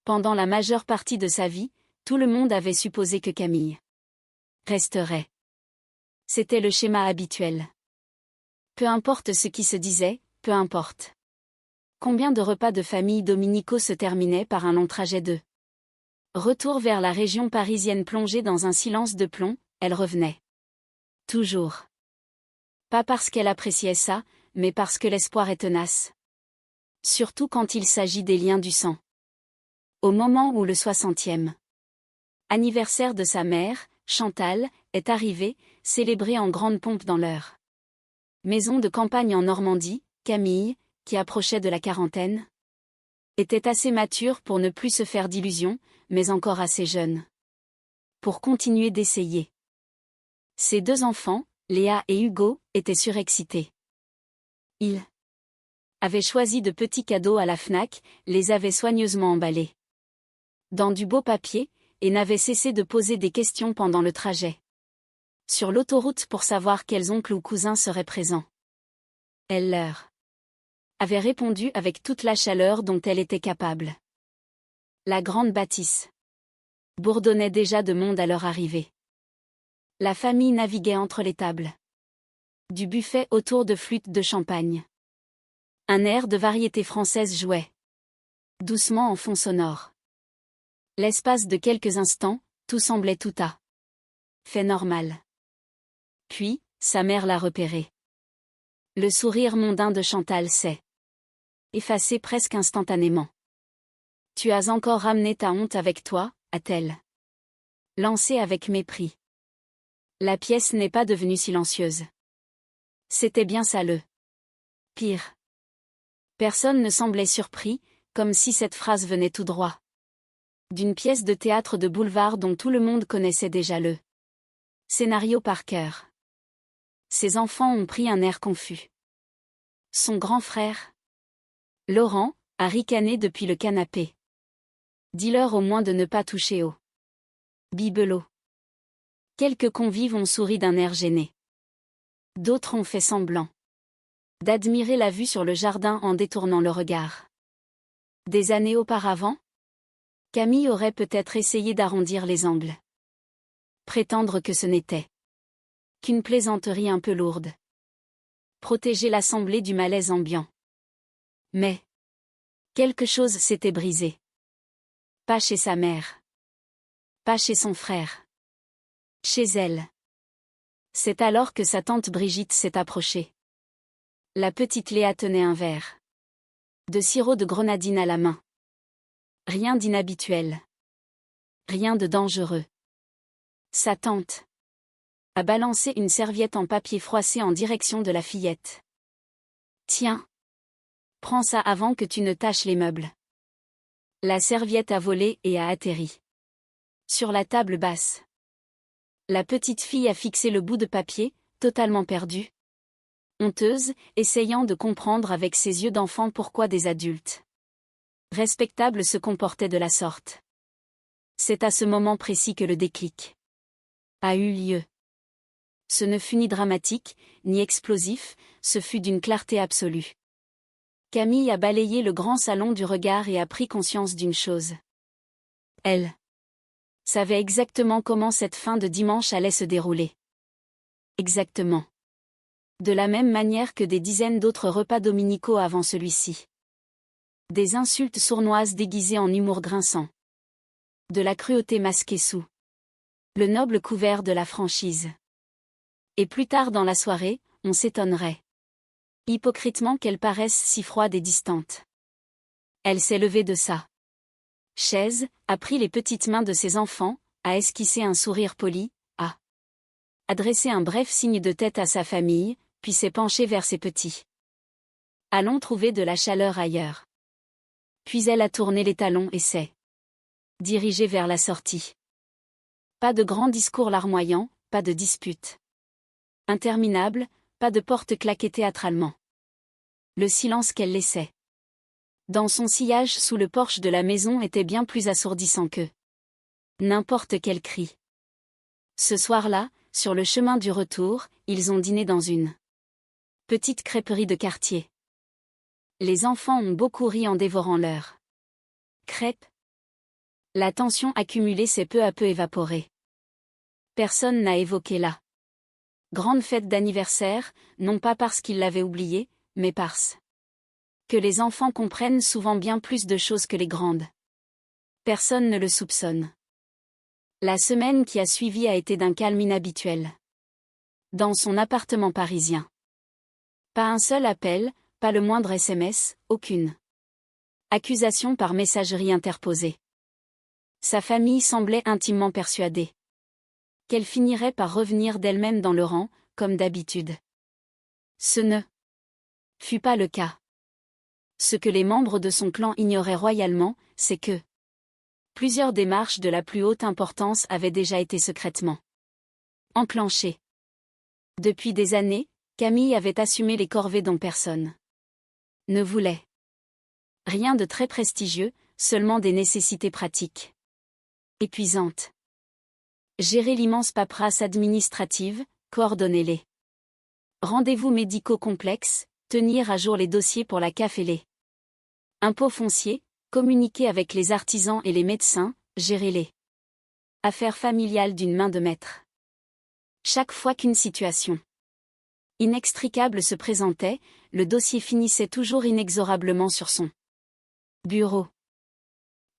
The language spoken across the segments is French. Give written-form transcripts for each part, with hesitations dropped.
Pendant la majeure partie de sa vie, tout le monde avait supposé que Camille resterait. C'était le schéma habituel. Peu importe ce qui se disait, peu importe. Combien de repas de famille dominicaux se terminaient par un long trajet de retour vers la région parisienne plongée dans un silence de plomb, elle revenait. Toujours. Pas parce qu'elle appréciait ça, mais parce que l'espoir est tenace. Surtout quand il s'agit des liens du sang. Au moment où le 60e anniversaire de sa mère, Chantal, est arrivé, célébré en grande pompe dans leur maison de campagne en Normandie, Camille, qui approchait de la quarantaine, était assez mature pour ne plus se faire d'illusions, mais encore assez jeune pour continuer d'essayer. Ses 2 enfants, Léa et Hugo, étaient surexcités. Ils avaient choisi de petits cadeaux à la Fnac, les avaient soigneusement emballés dans du beau papier, et n'avaient cessé de poser des questions pendant le trajet sur l'autoroute pour savoir quels oncles ou cousins seraient présents. Elle leur avait répondu avec toute la chaleur dont elle était capable. La grande bâtisse bourdonnait déjà de monde à leur arrivée. La famille naviguait entre les tables du buffet autour de flûtes de champagne. Un air de variété française jouait doucement en fond sonore. L'espace de quelques instants, tout semblait tout à fait normal. Puis, sa mère l'a repéré. Le sourire mondain de Chantal s'est effacé presque instantanément. « Tu as encore ramené ta honte avec toi » a-t-elle lancé avec mépris. La pièce n'est pas devenue silencieuse. C'était bien ça le pire. Personne ne semblait surpris, comme si cette phrase venait tout droit d'une pièce de théâtre de boulevard dont tout le monde connaissait déjà le scénario par cœur. Ses enfants ont pris un air confus. Son grand frère, Laurent, a ricané depuis le canapé. Dis-leur au moins de ne pas toucher au bibelot. Quelques convives ont souri d'un air gêné. D'autres ont fait semblant d'admirer la vue sur le jardin en détournant le regard. Des années auparavant, Camille aurait peut-être essayé d'arrondir les angles. Prétendre que ce n'était qu'une plaisanterie un peu lourde. Protéger l'assemblée du malaise ambiant. Mais quelque chose s'était brisé. Pas chez sa mère. Pas chez son frère. Chez elle. C'est alors que sa tante Brigitte s'est approchée. La petite Léa tenait un verre de sirop de grenadine à la main. Rien d'inhabituel. Rien de dangereux. Sa tante a balancé une serviette en papier froissé en direction de la fillette. Tiens. Prends ça avant que tu ne taches les meubles. La serviette a volé et a atterri sur la table basse. La petite fille a fixé le bout de papier, totalement perdue, honteuse, essayant de comprendre avec ses yeux d'enfant pourquoi des adultes respectables se comportaient de la sorte. C'est à ce moment précis que le déclic a eu lieu. Ce ne fut ni dramatique, ni explosif, ce fut d'une clarté absolue. Camille a balayé le grand salon du regard et a pris conscience d'une chose. Elle savait exactement comment cette fin de dimanche allait se dérouler. Exactement. De la même manière que des dizaines d'autres repas dominicaux avant celui-ci. Des insultes sournoises déguisées en humour grinçant. De la cruauté masquée sous le noble couvert de la franchise. Et plus tard dans la soirée, on s'étonnerait hypocritement qu'elle paraisse si froide et distante. Elle s'est levée de sa chaise, a pris les petites mains de ses enfants, a esquissé un sourire poli, a adressé un bref signe de tête à sa famille, puis s'est penchée vers ses petits. Allons trouver de la chaleur ailleurs. Puis elle a tourné les talons et s'est dirigée vers la sortie. Pas de grands discours larmoyants, pas de disputes interminables, pas de porte claquée théâtralement. Le silence qu'elle laissait dans son sillage sous le porche de la maison était bien plus assourdissant que n'importe quel cri. Ce soir-là, sur le chemin du retour, ils ont dîné dans une petite crêperie de quartier. Les enfants ont beaucoup ri en dévorant leur crêpe, La tension accumulée s'est peu à peu évaporée. Personne n'a évoqué la grande fête d'anniversaire, non pas parce qu'ils l'avaient oubliée, mais parce que les enfants comprennent souvent bien plus de choses que les grandes. Personne ne le soupçonne. La semaine qui a suivi a été d'un calme inhabituel. Dans son appartement parisien. Pas un seul appel, pas le moindre SMS, aucune accusation par messagerie interposée. Sa famille semblait intimement persuadée qu'elle finirait par revenir d'elle-même dans le rang, comme d'habitude. Ce ne fut pas le cas. Ce que les membres de son clan ignoraient royalement, c'est que plusieurs démarches de la plus haute importance avaient déjà été secrètement enclenchées. Depuis des années, Camille avait assumé les corvées dont personne ne voulait. Rien de très prestigieux, seulement des nécessités pratiques. Épuisantes. Gérer l'immense paperasse administrative, coordonner les rendez-vous médicaux complexes, tenir à jour les dossiers pour la CAF et les impôts fonciers, communiquer avec les artisans et les médecins, gérer les affaires familiales d'une main de maître. Chaque fois qu'une situation inextricable se présentait, le dossier finissait toujours inexorablement sur son bureau.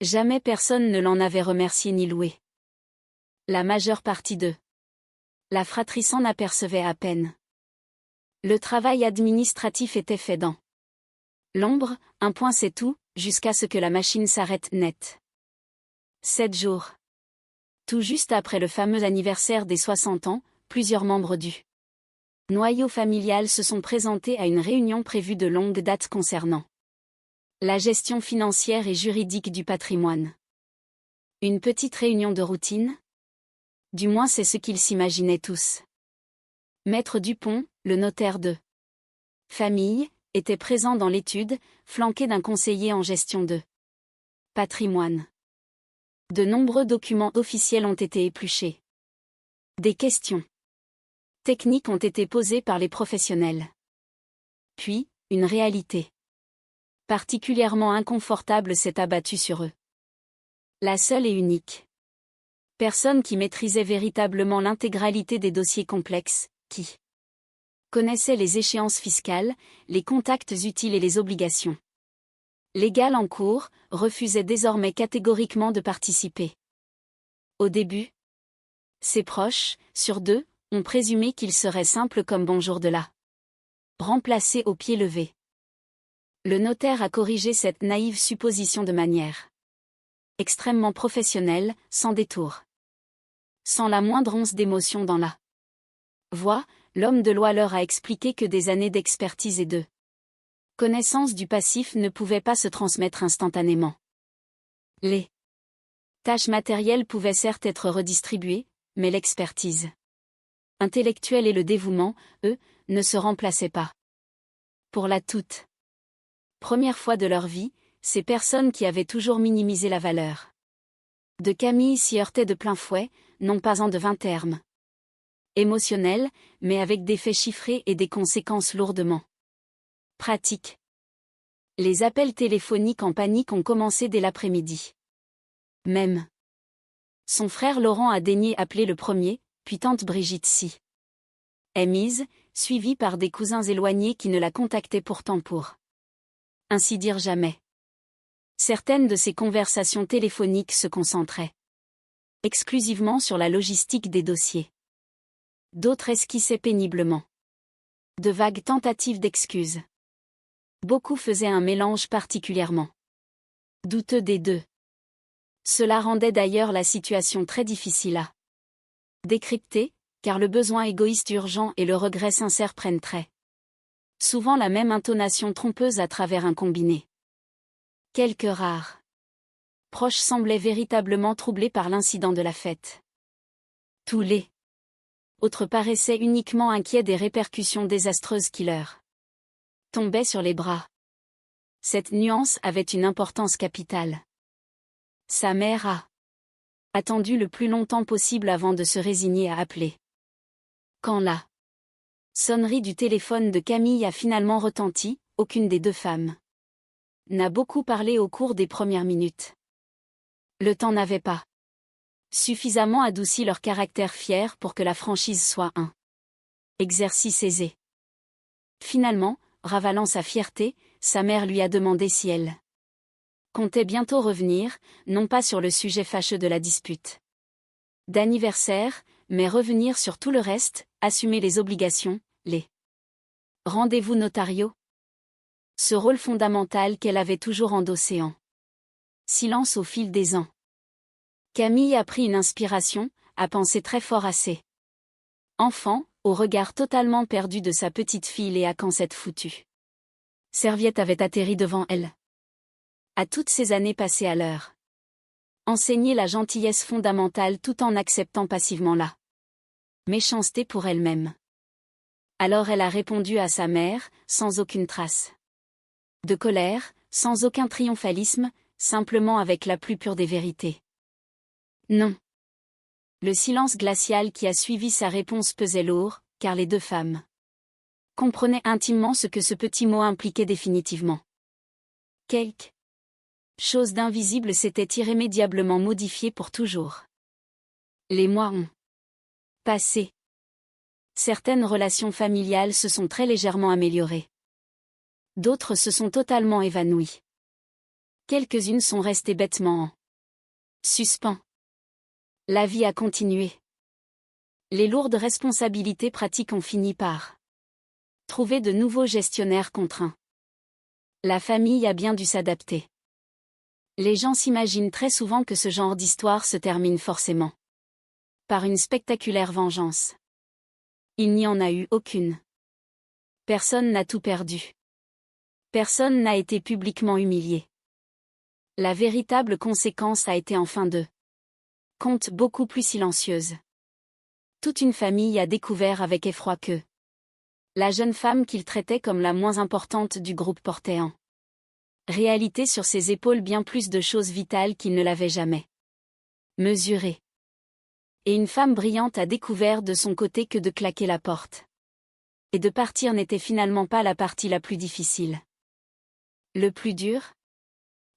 Jamais personne ne l'en avait remercié ni loué. La majeure partie de la fratrie s'en apercevait à peine. Le travail administratif était fait dans l'ombre, un point c'est tout, jusqu'à ce que la machine s'arrête net. 7 jours. Tout juste après le fameux anniversaire des 60 ans, plusieurs membres du noyau familial se sont présentés à une réunion prévue de longue date concernant la gestion financière et juridique du patrimoine. Une petite réunion de routine? Du moins c'est ce qu'ils s'imaginaient tous. Maître Dupont, le notaire de famille, était présent dans l'étude, flanqué d'un conseiller en gestion de patrimoine. De nombreux documents officiels ont été épluchés. Des questions techniques ont été posées par les professionnels. Puis, une réalité particulièrement inconfortable s'est abattue sur eux. La seule et unique personne qui maîtrisait véritablement l'intégralité des dossiers complexes, qui connaissait les échéances fiscales, les contacts utiles et les obligations légales en cours, refusait désormais catégoriquement de participer. Au début, ses proches, sur 2, ont présumé qu'il serait simple comme bonjour de là. Remplacé au pied levé. Le notaire a corrigé cette naïve supposition de manière extrêmement professionnelle, sans détour. Sans la moindre once d'émotion dans la voix, l'homme de loi leur a expliqué que des années d'expertise et de connaissance du passif ne pouvaient pas se transmettre instantanément. Les tâches matérielles pouvaient certes être redistribuées, mais l'expertise intellectuelle et le dévouement, eux, ne se remplaçaient pas. Pour la toute première fois de leur vie, ces personnes qui avaient toujours minimisé la valeur de Camille s'y heurtaient de plein fouet, non pas en de vains termes émotionnels, mais avec des faits chiffrés et des conséquences lourdement pratiques. Les appels téléphoniques en panique ont commencé dès l'après-midi. Même son frère Laurent a daigné appeler le premier, puis tante Brigitte s'y est mise, suivie par des cousins éloignés qui ne la contactaient pourtant pour ainsi dire jamais. Certaines de ces conversations téléphoniques se concentraient exclusivement sur la logistique des dossiers. D'autres esquissaient péniblement de vagues tentatives d'excuses. Beaucoup faisaient un mélange particulièrement douteux des deux. Cela rendait d'ailleurs la situation très difficile à décrypter, car le besoin égoïste urgent et le regret sincère prennent très souvent la même intonation trompeuse à travers un combiné. Quelques rares proches semblaient véritablement troublés par l'incident de la fête. Tous les autres paraissaient uniquement inquiets des répercussions désastreuses qui leur tombaient sur les bras. Cette nuance avait une importance capitale. Sa mère a attendu le plus longtemps possible avant de se résigner à appeler. Quand la sonnerie du téléphone de Camille a finalement retenti, aucune des deux femmes n'a beaucoup parlé au cours des premières minutes. Le temps n'avait pas suffisamment adouci leur caractère fier pour que la franchise soit un exercice aisé. Finalement, ravalant sa fierté, sa mère lui a demandé si elle comptait bientôt revenir, non pas sur le sujet fâcheux de la dispute d'anniversaire, mais revenir sur tout le reste, assumer les obligations, les rendez-vous notariaux. Ce rôle fondamental qu'elle avait toujours endossé en silence au fil des ans. Camille a pris une inspiration, a pensé très fort à ses enfants, au regard totalement perdu de sa petite fille Léa quand cette foutue serviette avait atterri devant elle. À toutes ces années passées à l'heure. Enseigner la gentillesse fondamentale tout en acceptant passivement la méchanceté pour elle-même. Alors elle a répondu à sa mère, sans aucune trace de colère, sans aucun triomphalisme, simplement avec la plus pure des vérités. Non. Le silence glacial qui a suivi sa réponse pesait lourd, car les deux femmes comprenaient intimement ce que ce petit mot impliquait définitivement. Quelque chose d'invisible s'était irrémédiablement modifié pour toujours. Les mois ont passé. Certaines relations familiales se sont très légèrement améliorées. D'autres se sont totalement évanouies. Quelques-unes sont restées bêtement en suspens. La vie a continué. Les lourdes responsabilités pratiques ont fini par trouver de nouveaux gestionnaires contraints. La famille a bien dû s'adapter. Les gens s'imaginent très souvent que ce genre d'histoire se termine forcément par une spectaculaire vengeance. Il n'y en a eu aucune. Personne n'a tout perdu. Personne n'a été publiquement humilié. La véritable conséquence a été en fin de compte beaucoup plus silencieuse. Toute une famille a découvert avec effroi que la jeune femme qu'il traitait comme la moins importante du groupe portait en réalité sur ses épaules bien plus de choses vitales qu'il ne l'avait jamais mesurées. Et une femme brillante a découvert de son côté que de claquer la porte et de partir n'était finalement pas la partie la plus difficile. Le plus dur,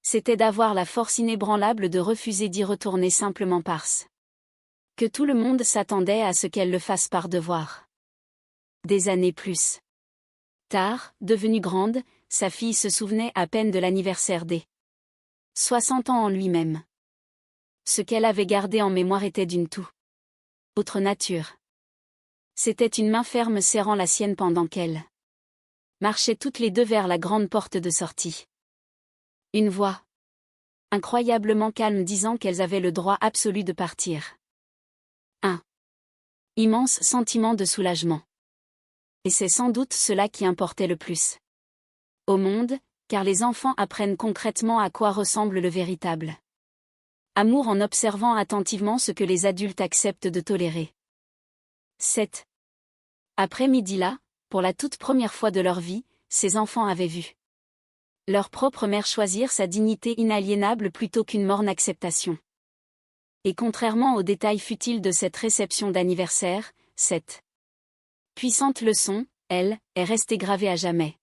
c'était d'avoir la force inébranlable de refuser d'y retourner simplement parce que tout le monde s'attendait à ce qu'elle le fasse par devoir. Des années plus tard, devenue grande, sa fille se souvenait à peine de l'anniversaire des 60 ans en lui-même. Ce qu'elle avait gardé en mémoire était d'une tout autre nature. C'était une main ferme serrant la sienne pendant qu'elles marchaient toutes les deux vers la grande porte de sortie. Une voix incroyablement calme disant qu'elles avaient le droit absolu de partir. Un immense sentiment de soulagement. Et c'est sans doute cela qui importait le plus au monde, car les enfants apprennent concrètement à quoi ressemble le véritable amour en observant attentivement ce que les adultes acceptent de tolérer. Cet après-midi-là, pour la toute première fois de leur vie, ces enfants avaient vu leur propre mère choisir sa dignité inaliénable plutôt qu'une morne acceptation. Et contrairement aux détails futiles de cette réception d'anniversaire, cette puissante leçon, elle, est restée gravée à jamais.